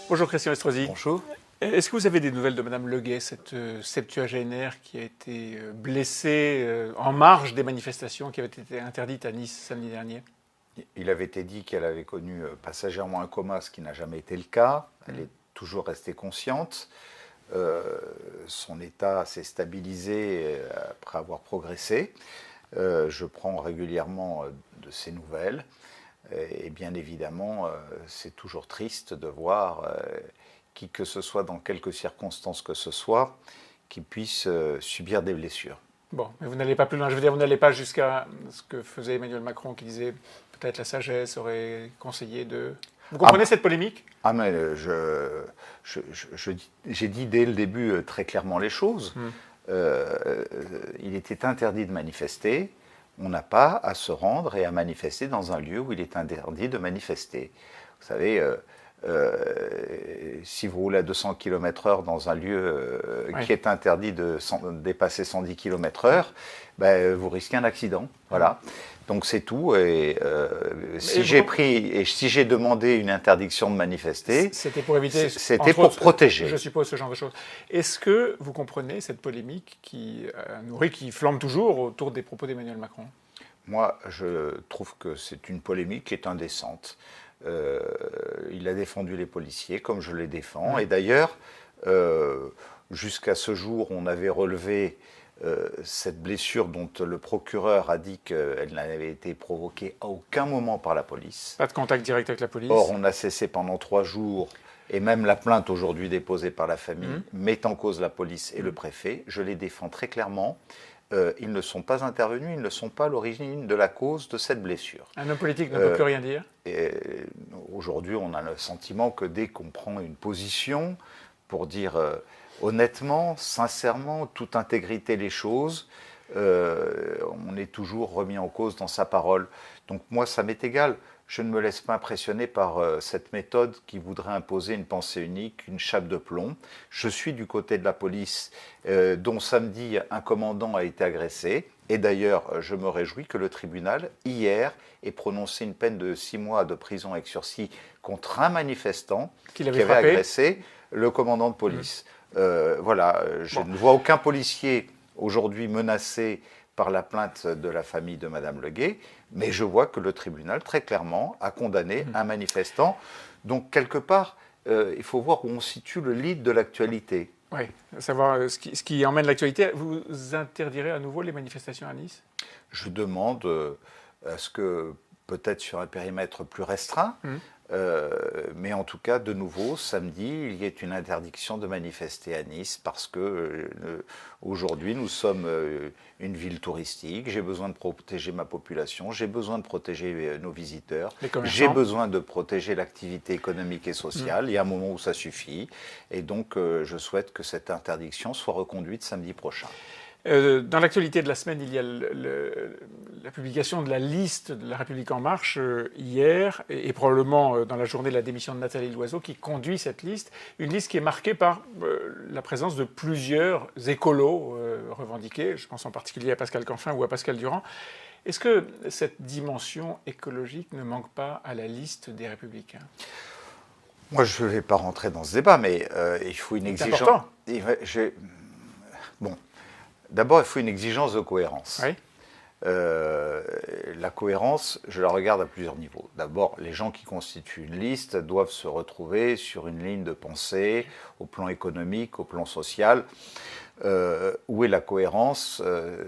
Bonjour Christian Estrosi. Bonjour. Est-ce que vous avez des nouvelles de Madame Leguet, cette septuagénaire qui a été blessée en marge des manifestations qui avaient été interdites à Nice samedi dernier? Il avait été dit qu'elle avait connu passagèrement un coma, ce qui n'a jamais été le cas. Elle est toujours restée consciente. Son état s'est stabilisé après avoir progressé. Je prends régulièrement de ses nouvelles. Et bien évidemment, c'est toujours triste de voir qui que ce soit, dans quelques circonstances que ce soit, qui puisse subir des blessures. Bon, mais vous n'allez pas plus loin. Je veux dire, vous n'allez pas jusqu'à ce que faisait Emmanuel Macron, qui disait peut-être la sagesse aurait conseillé de... Vous comprenez cette polémique? Ah, mais j'ai dit dès le début très clairement les choses. Il était interdit de manifester. On n'a pas à se rendre et à manifester dans un lieu où il est interdit de manifester. Vous savez, si vous roulez à 200 km/h dans un lieu qui est interdit de dépasser 110 km/h, ben, vous risquez un accident. Voilà. Donc c'est tout. Et si j'ai demandé une interdiction de manifester, c'était pour éviter, c'était pour protéger. Je suppose ce genre de choses. Est-ce que vous comprenez cette polémique qui nourrit, qui flambe toujours autour des propos d'Emmanuel Macron? Moi, je trouve que c'est une polémique qui est indécente. Il a défendu les policiers comme je les défends. Et d'ailleurs, jusqu'à ce jour, on avait relevé cette blessure dont le procureur a dit qu'elle n'avait été provoquée à aucun moment par la police. Pas de contact direct avec la police. Or, on a cessé pendant 3 jours, et même la plainte aujourd'hui déposée par la famille met en cause la police et le préfet. Je les défends très clairement. Ils ne sont pas intervenus, ils ne sont pas à l'origine de la cause de cette blessure. Un homme politique ne peut plus rien dire. Aujourd'hui, on a le sentiment que dès qu'on prend une position pour dire honnêtement, sincèrement, toute intégrité les choses, on est toujours remis en cause dans sa parole. Donc moi, ça m'est égal. Je ne me laisse pas impressionner par cette méthode qui voudrait imposer une pensée unique, une chape de plomb. Je suis du côté de la police, dont samedi, un commandant a été agressé. Et d'ailleurs, je me réjouis que le tribunal, hier, ait prononcé une peine de 6 mois de prison avec sursis contre un manifestant qui avait agressé le commandant de police. Voilà, je ne vois aucun policier aujourd'hui menacé par la plainte de la famille de Madame Leguet, mais je vois que le tribunal, très clairement, a condamné un manifestant. Donc, quelque part, il faut voir où on situe le lead de l'actualité. Oui, savoir ce qui emmène l'actualité. Vous interdirez à nouveau les manifestations à Nice? Je demande à ce que, peut-être sur un périmètre plus restreint, mais en tout cas, de nouveau, samedi, il y ait une interdiction de manifester à Nice parce que aujourd'hui, nous sommes une ville touristique. J'ai besoin de protéger ma population, j'ai besoin de protéger nos visiteurs, j'ai besoin de protéger l'activité économique et sociale. Il y a un moment où ça suffit. Et donc, je souhaite que cette interdiction soit reconduite samedi prochain. Dans l'actualité de la semaine, il y a la publication de la liste de La République En Marche hier, et probablement dans la journée la démission de Nathalie Loiseau qui conduit cette liste. Une liste qui est marquée par la présence de plusieurs écolos revendiqués. Je pense en particulier à Pascal Canfin ou à Pascal Durand. Est-ce que cette dimension écologique ne manque pas à la liste des Républicains? Moi, je ne vais pas rentrer dans ce débat, mais il faut une exigence. C'est important. Bon. D'abord, il faut une exigence de cohérence. Oui. La cohérence, je la regarde à plusieurs niveaux. D'abord, les gens qui constituent une liste doivent se retrouver sur une ligne de pensée, au plan économique, au plan social. Où est la cohérence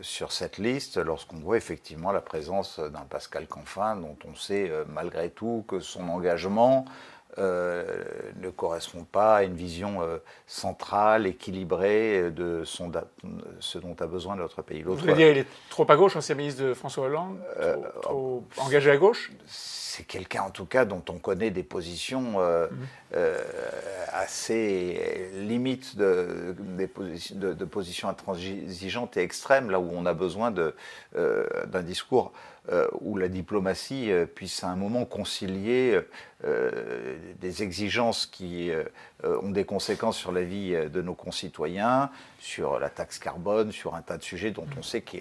sur cette liste lorsqu'on voit effectivement la présence d'un Pascal Canfin, dont on sait malgré tout que son engagement ne correspond pas à une vision centrale, équilibrée de ce dont a besoin notre pays. Vous voulez dire qu'il est trop à gauche, ancien ministre de François Hollande, trop engagé à gauche? C'est quelqu'un en tout cas dont on connaît des positions assez limites de positions intransigeantes et extrêmes, là où on a besoin d'un discours où la diplomatie puisse à un moment concilier des exigences qui ont des conséquences sur la vie de nos concitoyens, sur la taxe carbone, sur un tas de sujets dont on sait que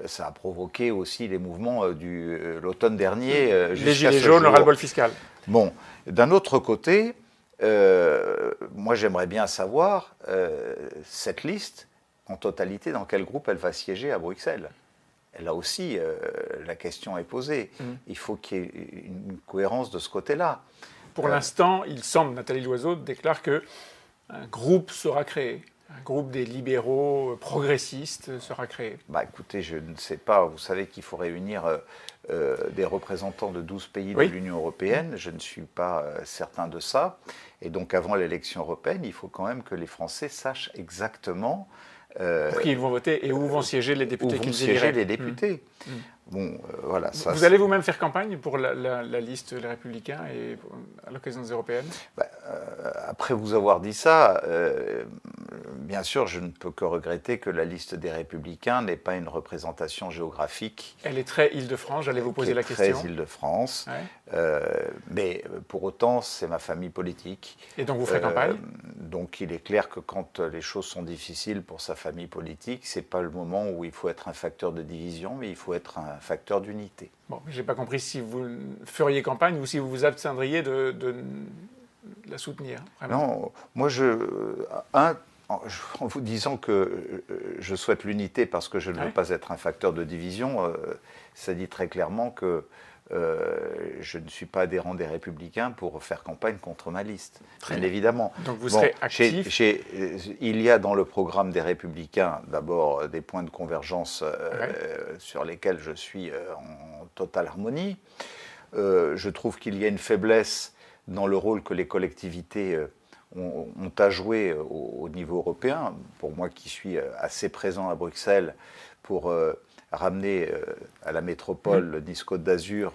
ça a provoqué aussi les mouvements l'automne dernier. Les gilets jaunes, le ras-le-bol fiscal. Bon, d'un autre côté, Moi, j'aimerais bien savoir, cette liste, en totalité, dans quel groupe elle va siéger à Bruxelles. Et là aussi, la question est posée. Il faut qu'il y ait une cohérence de ce côté-là. Pour l'instant, il semble, Nathalie Loiseau déclare qu'un groupe sera créé. Un groupe des libéraux progressistes sera créé. Bah, écoutez, je ne sais pas. Vous savez qu'il faut réunir des représentants de 12 pays de Oui. l'Union européenne. Je ne suis pas certain de ça. Et donc, avant l'élection européenne, il faut quand même que les Français sachent exactement Pour qui ils vont voter et où vont siéger les députés où vont qu'ils siéger éliraient. les députés. Bon, voilà. Ça, Vous allez vous-même faire campagne pour la liste Les Républicains et à l'occasion des européennes? Après vous avoir dit ça, bien sûr, je ne peux que regretter que la liste des Républicains n'ait pas une représentation géographique. Elle est très Île-de-France, j'allais vous poser la question. Très Île-de-France. Ouais. Mais pour autant, c'est ma famille politique. Et donc vous ferez campagne? Donc il est clair que quand les choses sont difficiles pour sa famille politique, ce n'est pas le moment où il faut être un facteur de division, mais il faut être un facteur d'unité. Bon, je n'ai pas compris si vous feriez campagne ou si vous vous abstiendriez de la soutenir. Vraiment. Non, moi en vous disant que je souhaite l'unité parce que je ne veux pas être un facteur de division, ça dit très clairement que je ne suis pas adhérent des Républicains pour faire campagne contre ma liste, bien évidemment. Donc vous serez actif. Il y a dans le programme des Républicains d'abord des points de convergence sur lesquels je suis en totale harmonie. Je trouve qu'il y a une faiblesse dans le rôle que les collectivités ont à jouer au niveau européen. Pour moi qui suis assez présent à Bruxelles pour ramener à la métropole Nice-Côte d'Azur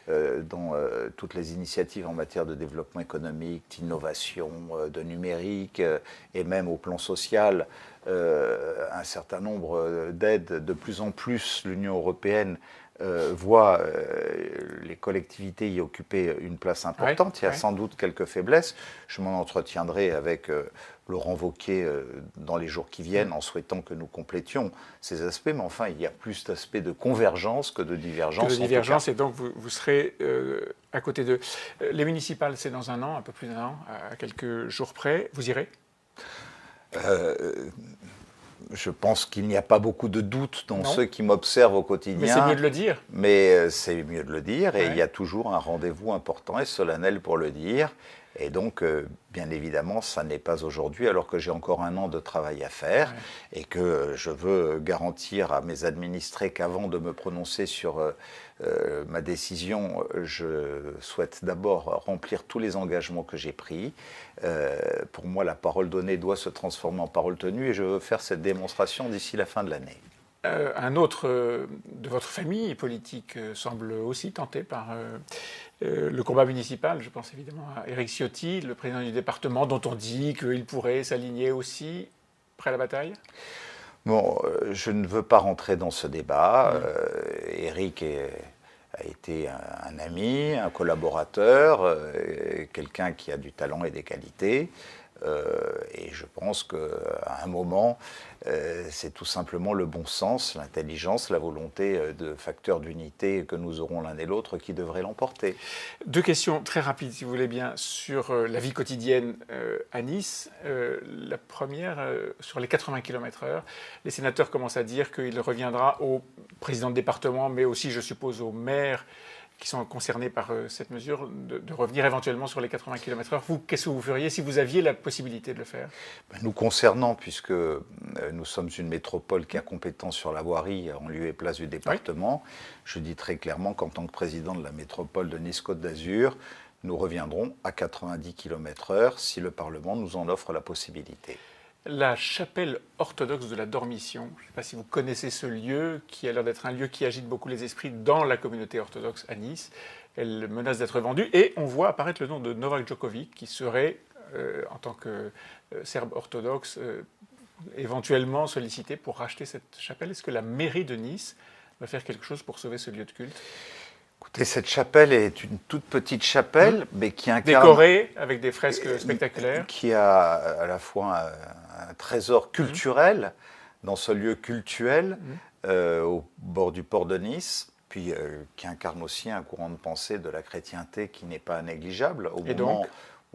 dans toutes les initiatives en matière de développement économique, d'innovation, de numérique et même au plan social, un certain nombre d'aides. De plus en plus, l'Union européenne voit les collectivités y occuper une place importante. Il y a sans doute quelques faiblesses. Je m'en entretiendrai avec Laurent Wauquiez dans les jours qui viennent en souhaitant que nous complétions ces aspects. Mais enfin, il y a plus d'aspects de convergence que de divergence. Et donc vous serez à côté d'eux. Les municipales, c'est dans un an, un peu plus d'un an, à quelques jours près. Vous irez? Je pense qu'il n'y a pas beaucoup de doutes dans ceux qui m'observent au quotidien. Mais c'est mieux de le dire. Mais c'est mieux de le dire, et il y a toujours un rendez-vous important et solennel pour le dire. Et donc, bien évidemment, ça n'est pas aujourd'hui, alors que j'ai encore un an de travail à faire, et que je veux garantir à mes administrés qu'avant de me prononcer sur ma décision, je souhaite d'abord remplir tous les engagements que j'ai pris. Pour moi, la parole donnée doit se transformer en parole tenue, et je veux faire cette démonstration d'ici la fin de l'année. Un autre de votre famille politique semble aussi tenté par le combat municipal. Je pense évidemment à Éric Ciotti, le président du département, dont on dit qu'il pourrait s'aligner aussi près la bataille. Bon, je ne veux pas rentrer dans ce débat. Éric a été un ami, un collaborateur, quelqu'un qui a du talent et des qualités. Et je pense qu'à un moment, c'est tout simplement le bon sens, l'intelligence, la volonté de facteurs d'unité que nous aurons l'un et l'autre qui devraient l'emporter. Deux questions très rapides, si vous voulez bien, sur la vie quotidienne à Nice. La première, sur les 80 km/h, les sénateurs commencent à dire qu'il reviendra au président de département, mais aussi, je suppose, aux maires qui sont concernés par cette mesure, de revenir éventuellement sur les 80 km/h. Vous, qu'est-ce que vous feriez si vous aviez la possibilité de le faire? Nous concernant, puisque nous sommes une métropole qui a compétence sur la voirie en lieu et place du département, je dis très clairement qu'en tant que président de la métropole de Nice-Côte d'Azur, nous reviendrons à 90 km/h si le Parlement nous en offre la possibilité. La chapelle orthodoxe de la Dormition, je ne sais pas si vous connaissez ce lieu, qui a l'air d'être un lieu qui agite beaucoup les esprits dans la communauté orthodoxe à Nice. Elle menace d'être vendue et on voit apparaître le nom de Novak Djokovic qui serait, en tant que Serbe orthodoxe, éventuellement sollicité pour racheter cette chapelle. Est-ce que la mairie de Nice va faire quelque chose pour sauver ce lieu de culte? Écoutez, cette chapelle est une toute petite chapelle, mais qui incarne... Décorée avec des fresques spectaculaires. Qui a à la fois un trésor culturel dans ce lieu cultuel au bord du port de Nice, puis qui incarne aussi un courant de pensée de la chrétienté qui n'est pas négligeable. Au moment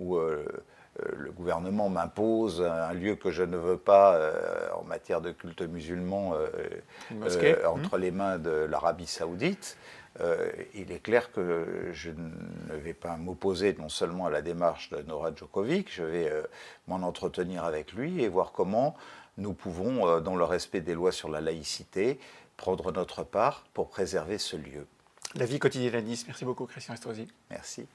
où le gouvernement m'impose un lieu que je ne veux pas en matière de culte musulman entre les mains de l'Arabie saoudite, il est clair que je ne vais pas m'opposer non seulement à la démarche de Novak Djokovic, je vais m'en entretenir avec lui et voir comment nous pouvons, dans le respect des lois sur la laïcité, prendre notre part pour préserver ce lieu. La vie quotidienne à Nice. Merci beaucoup, Christian Estrosi. Merci.